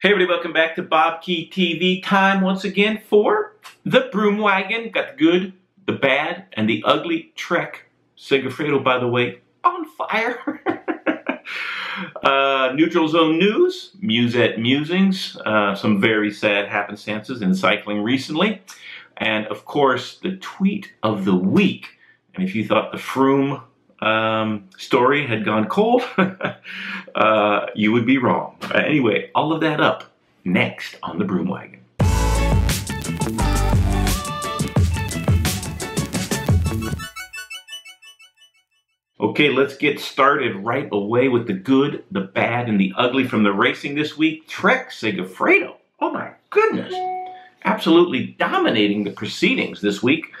Hey everybody, welcome back to BobkeTV. Time once again for the broom wagon. Got the good, the bad, and the ugly. Trek Segafredo, by the way, on fire. Neutral zone news, Musette musings, some very sad happenstances in cycling recently, and of course the tweet of the week. And if you thought the Froome story had gone cold, you would be wrong. Anyway, all of that up next on the broom wagon. Okay, let's get started right away with the good, the bad, and the ugly from the racing this week. Trek Segafredo, oh my goodness, absolutely dominating the proceedings this week.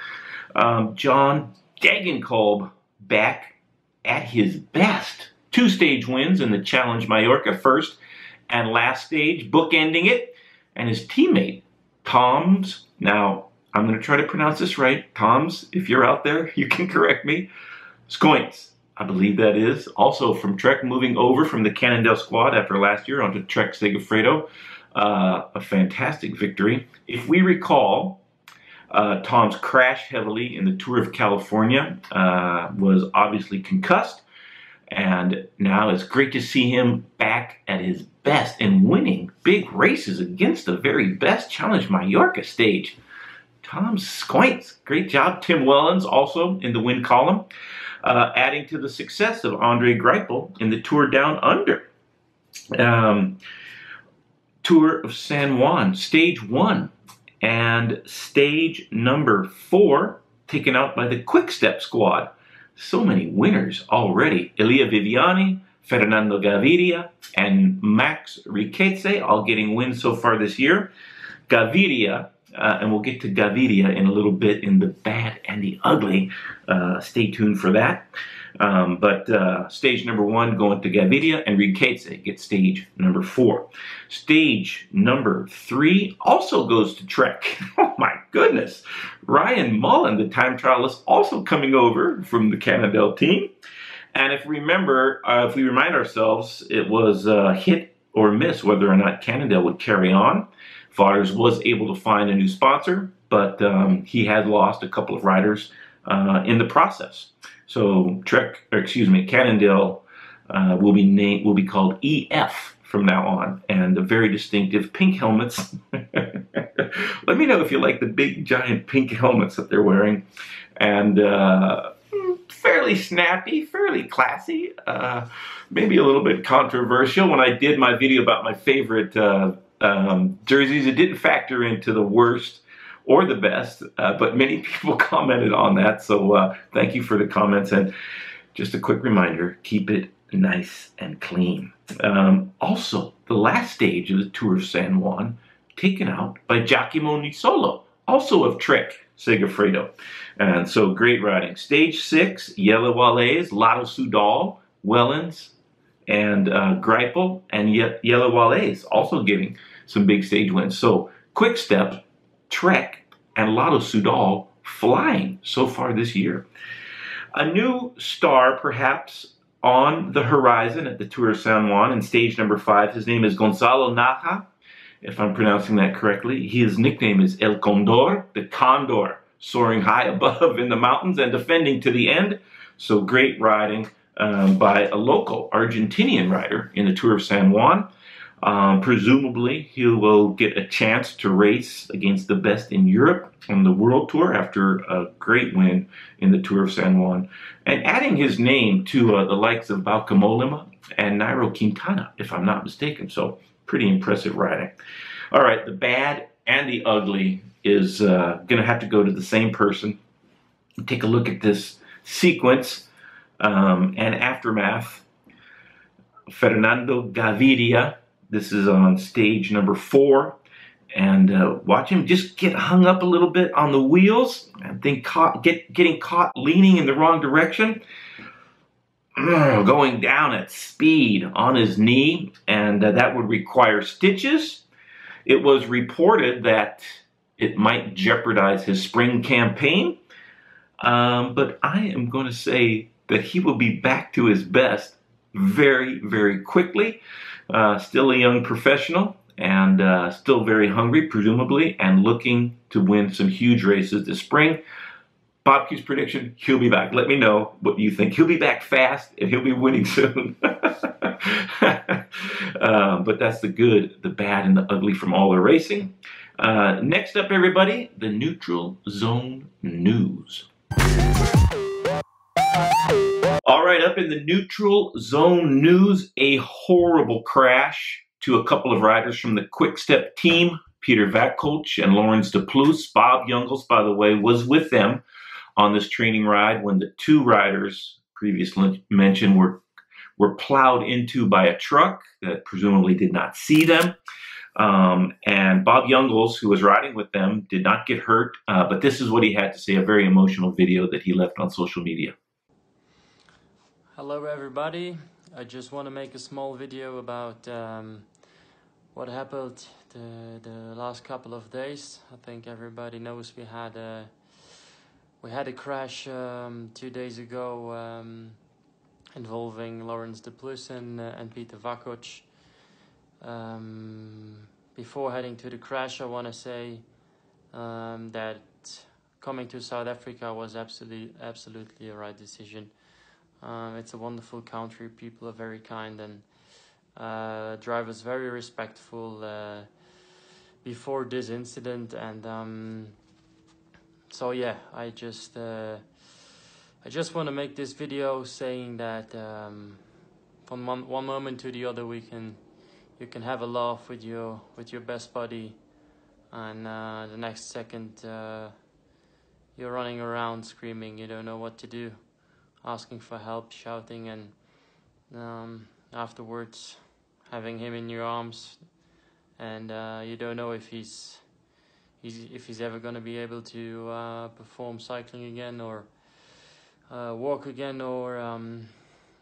John Degenkolb back at his best. 2 stage wins in the Challenge Mallorca, first and last stage, bookending it. And his teammate, Toms, now I'm going to try to pronounce this right. Toms, if you're out there, you can correct me. Scoints, I believe that is. Also from Trek, moving over from the Cannondale squad after last year onto Trek Segafredo. A fantastic victory. If we recall, Tom's crashed heavily in the Tour of California, was obviously concussed, and now it's great to see him back at his best and winning big races against the very best Challenge Mallorca stage. Tom Squints, great job. Tim Wellens also in the win column, adding to the success of Andre Greipel in the Tour Down Under. Tour of San Juan, stage 1. And stage number 4, taken out by the Quick Step squad. So many winners already. Elia Viviani, Fernando Gaviria, and Max Riquelme, all getting wins so far this year. Gaviria, and we'll get to Gaviria in a little bit in the bad and the ugly. Stay tuned for that. But stage number 1 going to Gaviria, and Riquelme gets stage number 4. Stage number 3 also goes to Trek. Oh my goodness. Ryan Mullen, the time trialist, also coming over from the Cannondale team. And if we remember, if we remind ourselves, it was hit or miss whether or not Cannondale would carry on. Vaughters was able to find a new sponsor, but he had lost a couple of riders in the process. So Cannondale will be called EF from now on, and the very distinctive pink helmets. Let me know if you like the big giant pink helmets that they're wearing, and fairly snappy, fairly classy, maybe a little bit controversial. When I did my video about my favorite jerseys, it didn't factor into the worst or the best, but many people commented on that, so thank you for the comments. And just a quick reminder, keep it nice and clean. Also, the last stage of the Tour of San Juan, taken out by Giacomo Nisolo, also of Trek Segafredo. And so great riding. Stage 6, Yellow Wallets, Lotto Soudal, Wellens, and Greipel, and Yellow Wallets also getting some big stage wins. So Quick Step, Trek, and Lotto Soudal flying so far this year. A new star, perhaps, on the horizon at the Tour of San Juan in stage number 5. His name is Gonzalo Naja, if I'm pronouncing that correctly. His nickname is El Condor, the Condor, soaring high above in the mountains and defending to the end. So great riding by a local Argentinian rider in the Tour of San Juan. Presumably, he will get a chance to race against the best in Europe on the World Tour after a great win in the Tour of San Juan. And adding his name to the likes of Bauke Mollema and Nairo Quintana, if I'm not mistaken. So, pretty impressive riding. All right, the bad and the ugly is going to have to go to the same person. Take a look at this sequence and aftermath. Fernando Gaviria. This is on stage number 4, and watch him just get hung up a little bit on the wheels, and then getting caught leaning in the wrong direction, going down at speed on his knee, and that would require stitches. It was reported that it might jeopardize his spring campaign, but I am going to say that he will be back to his best very, very quickly. Still a young professional, and still very hungry, presumably, and looking to win some huge races this spring. BobkeTV's prediction, he'll be back. Let me know what you think. He'll be back fast, and he'll be winning soon. But that's the good, the bad, and the ugly from all the racing. Next up, everybody, the Neutral Zone News. All right, up in the Neutral Zone News, a horrible crash to a couple of riders from the Quick Step team, Peter Vakoch and Laurens de Plus. Bob Jungels, by the way, was with them on this training ride when the two riders previously mentioned were plowed into by a truck that presumably did not see them. And Bob Jungels, who was riding with them, did not get hurt, but this is what he had to say, a very emotional video that he left on social media. Hello everybody, I just want to make a small video about what happened the last couple of days. I think everybody knows we had a crash 2 days ago involving Laurens de Plus and Peter Vakoch. Before heading to the crash, I want to say that coming to South Africa was absolutely a right decision. It's a wonderful country, people are very kind, and drivers very respectful before this incident. And so yeah, I just want to make this video saying that from one moment to the other you can have a laugh with your best buddy, and the next second you're running around screaming, you don't know what to do, asking for help, shouting, and afterwards having him in your arms, and you don't know if he's ever going to be able to perform cycling again, or walk again, or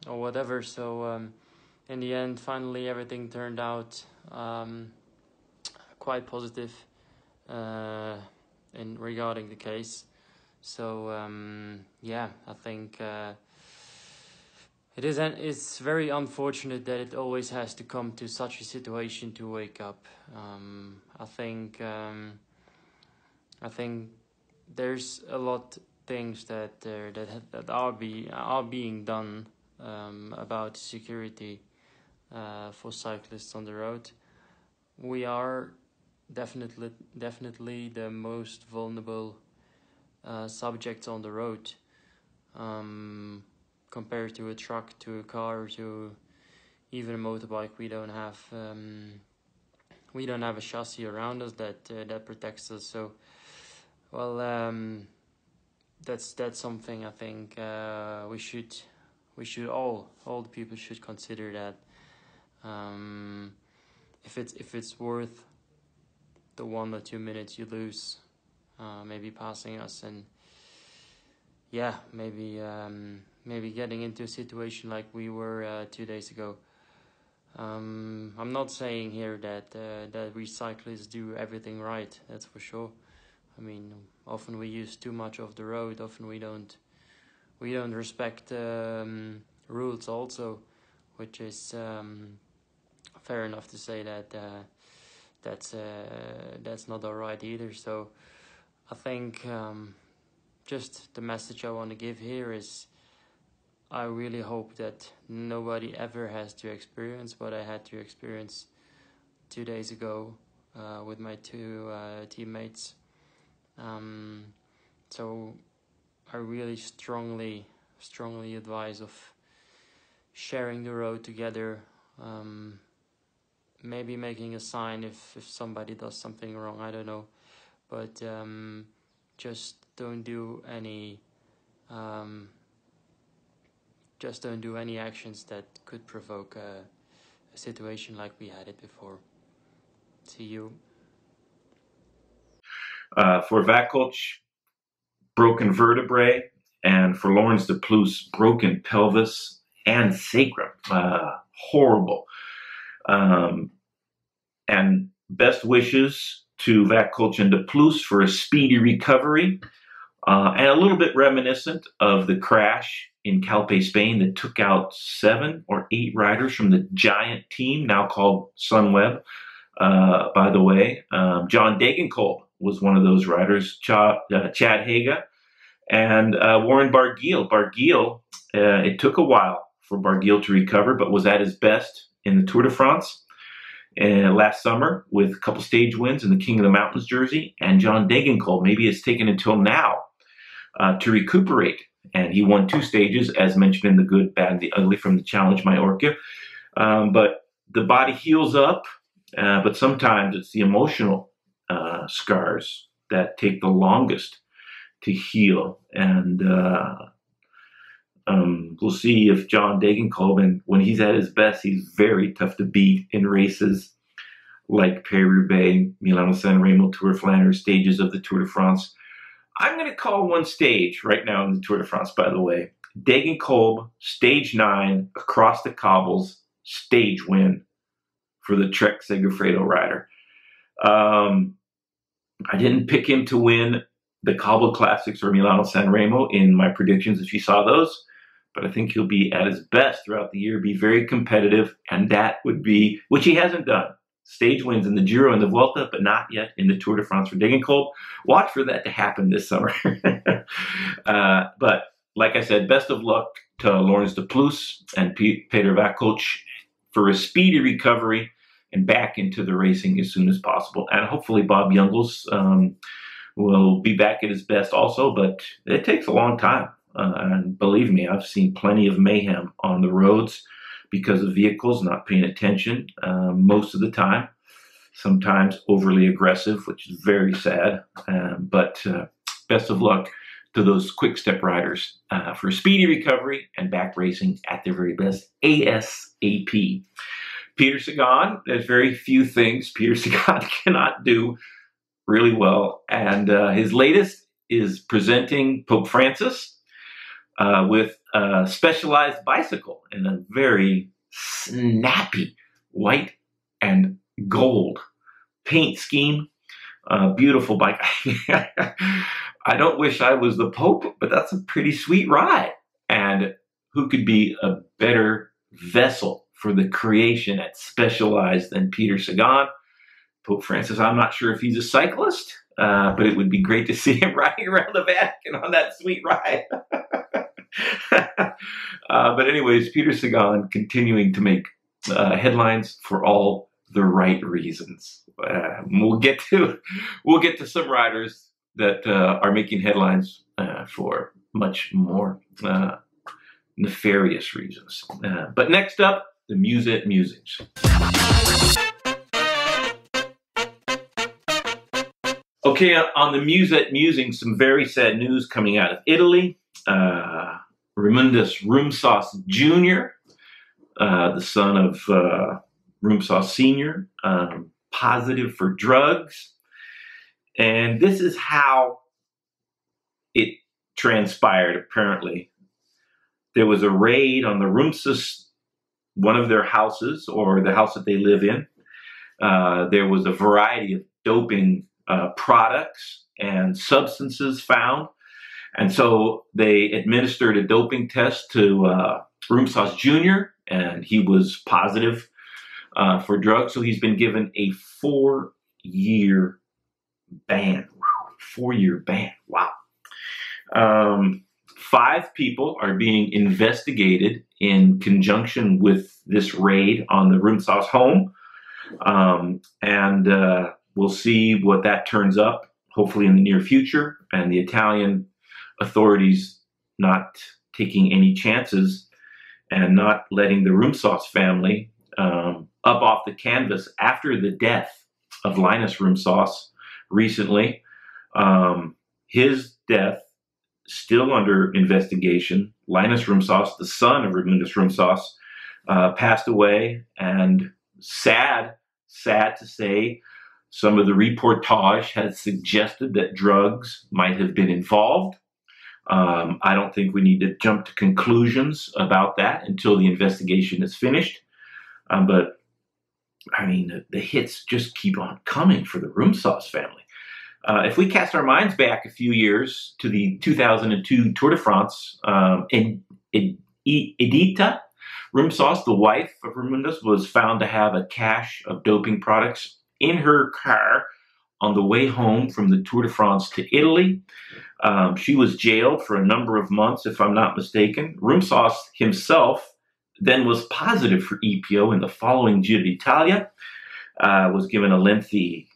whatever. So in the end, finally everything turned out quite positive in regarding the case. So yeah, I think it's very unfortunate that it always has to come to such a situation to wake up. I think there's a lot things that are being done about security for cyclists on the road. We are definitely the most vulnerable subjects on the road, compared to a truck, to a car, to even a motorbike. We don't have a chassis around us that protects us. So, well, that's something I think we should all the people should consider, that if it's worth the 1 or 2 minutes you lose, maybe passing us, and yeah, maybe getting into a situation like we were 2 days ago. I'm not saying here that we cyclists do everything right, that's for sure. I mean, often we use too much of the road, often we don't respect rules also, which is fair enough to say that that's not alright either. So I think just the message I want to give here is, I really hope that nobody ever has to experience what I had to experience 2 days ago with my two teammates. So I really strongly advise of sharing the road together, maybe making a sign if somebody does something wrong, I don't know, but just don't do any actions that could provoke a situation like we had it before. See you. For Vakoch, broken vertebrae, and for Laurens de Plus, broken pelvis and sacrum. Horrible. And best wishes to Vakoch and de Plus for a speedy recovery, and a little bit reminiscent of the crash in Calpe, Spain, that took out 7 or 8 riders from the giant team now called Sunweb. by the way. John Degenkolb was one of those riders, Chad Haga, and Warren Barguil. Barguil, it took a while for Barguil to recover, but was at his best in the Tour de France last summer with a couple stage wins in the King of the Mountains jersey. And John Degenkolb, maybe it's taken until now to recuperate. And he won 2 stages, as mentioned in the good, bad, and the ugly from the Challenge Mallorca. But the body heals up, but sometimes it's the emotional scars that take the longest to heal. And we'll see if John Degenkolb, and when he's at his best, he's very tough to beat in races like Paris-Roubaix, Milano-San Remo, Tour of Flanders, stages of the Tour de France. I'm going to call one stage right now in the Tour de France, by the way. Degenkolb, stage 9, across the cobbles, stage win for the Trek Segafredo rider. I didn't pick him to win the Cobble Classics or Milano-San Remo in my predictions, if you saw those. But I think he'll be at his best throughout the year, be very competitive, and that would be, which he hasn't done. Stage wins in the Giro and the Vuelta, but not yet in the Tour de France for Degenkolb. Watch for that to happen this summer. But like I said, best of luck to Laurens de Plus and Peter Vakoch for a speedy recovery and back into the racing as soon as possible. And hopefully Bob Jungels will be back at his best also, but it takes a long time. And believe me, I've seen plenty of mayhem on the roads because of vehicles not paying attention most of the time, sometimes overly aggressive, which is very sad. But best of luck to those quick step riders for a speedy recovery and back racing at their very best ASAP. Peter Sagan, there's very few things Peter Sagan cannot do really well. And his latest is presenting Pope Francis with a Specialized bicycle in a very snappy white and gold paint scheme. Beautiful bike. I don't wish I was the Pope, but that's a pretty sweet ride. And who could be a better vessel for the creation at Specialized than Peter Sagan? Pope Francis, I'm not sure if he's a cyclist, but it would be great to see him riding around the Vatican on that sweet ride. But anyways, Peter Sagan continuing to make headlines for all the right reasons. We'll get to some riders that are making headlines for much more nefarious reasons. But next up, the Musette Musings. Okay, on the Musette Musings, some very sad news coming out of Italy. Raimundas Rumsas Jr., the son of Rumsas Sr., positive for drugs. And this is how it transpired, apparently. There was a raid on the Rumsas, one of their houses, or the house that they live in. There was a variety of doping products and substances found. And so they administered a doping test to Rumsas Jr., and he was positive for drugs. So he's been given a 4-year ban. 4-year ban. Wow. 5 people are being investigated in conjunction with this raid on the Rumsas home. And we'll see what that turns up, hopefully in the near future. And the Italian authorities not taking any chances and not letting the Rumsas family up off the canvas after the death of Linus Rumsas recently. His death still under investigation. Linus Rumsas, the son of Raimundas Rumsas, passed away, and sad to say, some of the reportage has suggested that drugs might have been involved. I don't think we need to jump to conclusions about that until the investigation is finished. But, I mean, the hits just keep on coming for the Rumsas family. If we cast our minds back a few years to the 2002 Tour de France, Edita Rumsas, the wife of Raimundas, was found to have a cache of doping products in her car on the way home from the Tour de France to Italy. She was jailed for a number of months, if I'm not mistaken. Rumsauce himself then was positive for EPO in the following Giro d'Italia, was given a lengthy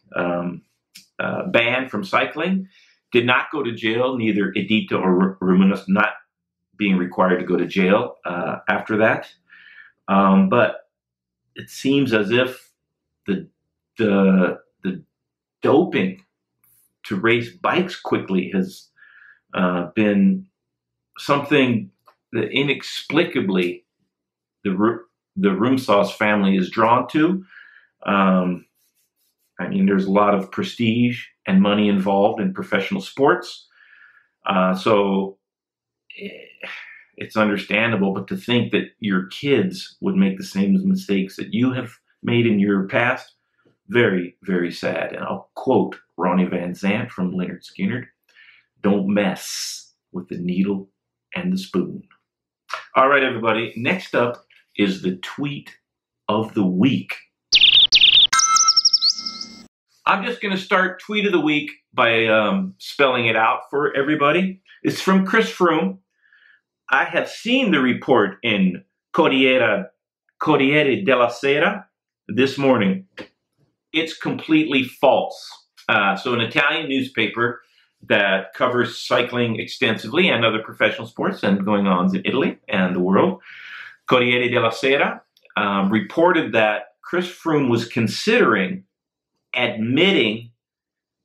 ban from cycling, did not go to jail, neither Edita or Ruminus not being required to go to jail after that. But it seems as if the doping to race bikes quickly has been something that inexplicably the Rumsauce family is drawn to. I mean, there's a lot of prestige and money involved in professional sports. So it's understandable, but to think that your kids would make the same mistakes that you have made in your past, very, very sad. And I'll quote Ronnie Van Zant from Lynyrd Skynyrd, "Don't mess with the needle and the spoon." All right, everybody. Next up is the tweet of the week. I'm just going to start tweet of the week by spelling it out for everybody. It's from Chris Froome. I have seen the report in Corriere della Sera this morning. It's completely false. So an Italian newspaper that covers cycling extensively and other professional sports and going-ons in Italy and the world, Corriere della Sera, reported that Chris Froome was considering admitting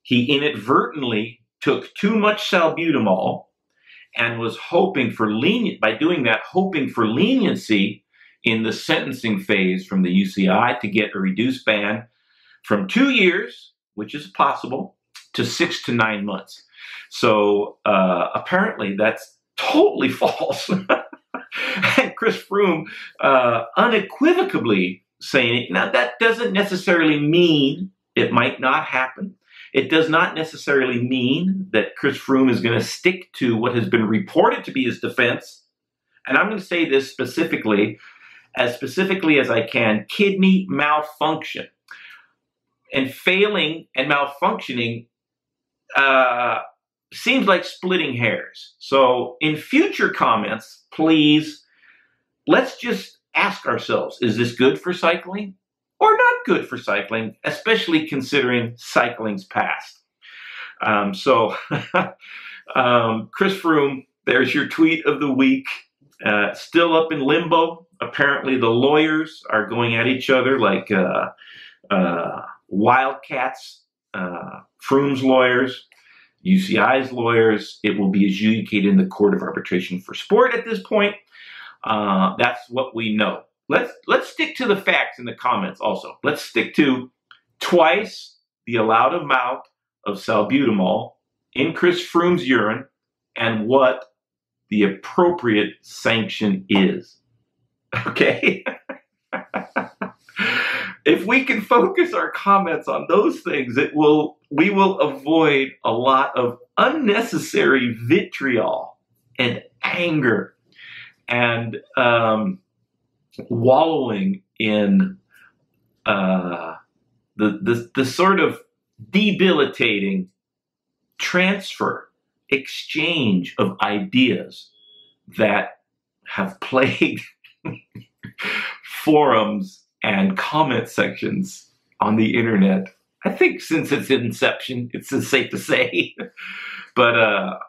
he inadvertently took too much salbutamol and was hoping for hoping for leniency in the sentencing phase from the UCI to get a reduced ban from 2 years, which is possible, to 6 to 9 months. So apparently that's totally false. And Chris Froome unequivocally saying it. Now, that doesn't necessarily mean it might not happen. It does not necessarily mean that Chris Froome is going to stick to what has been reported to be his defense. And I'm going to say this specifically as I can: kidney malfunction. And failing and malfunctioning seems like splitting hairs. So in future comments, please, let's just ask ourselves, is this good for cycling or not good for cycling, especially considering cycling's past? So Chris Froome, there's your tweet of the week. Still up in limbo. Apparently the lawyers are going at each other like wildcats. Froome's lawyers, UCI's lawyers. It will be adjudicated in the Court of Arbitration for Sport at this point. That's what we know. Let's stick to the facts in the comments also. Let's stick to twice the allowed amount of salbutamol in Chris Froome's urine and what the appropriate sanction is. Okay? If we can focus our comments on those things, we will avoid a lot of unnecessary vitriol and anger and wallowing in the sort of debilitating exchange of ideas that have plagued forums and comment sections on the internet, I think, since its inception. It's safe to say. But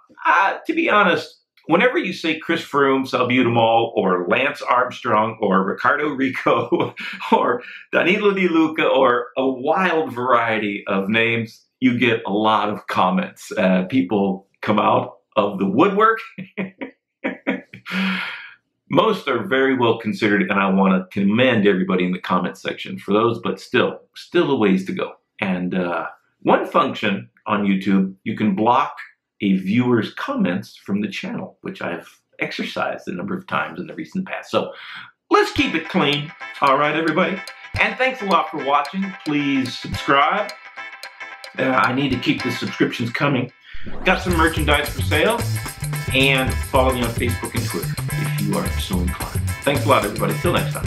to be honest, whenever you say Chris Froome, salbutamol, or Lance Armstrong, or Ricardo Rico, or Danilo Di Luca, or a wild variety of names, you get a lot of comments. People come out of the woodwork. Most are very well considered, and I want to commend everybody in the comment section for those, but still a ways to go. And one function on YouTube, you can block a viewer's comments from the channel, which I've exercised a number of times in the recent past. So let's keep it clean. All right, everybody. And thanks a lot for watching. Please subscribe. I need to keep the subscriptions coming. Got some merchandise for sale. And follow me on Facebook and Twitter if you are so inclined. Thanks a lot, everybody. Till next time.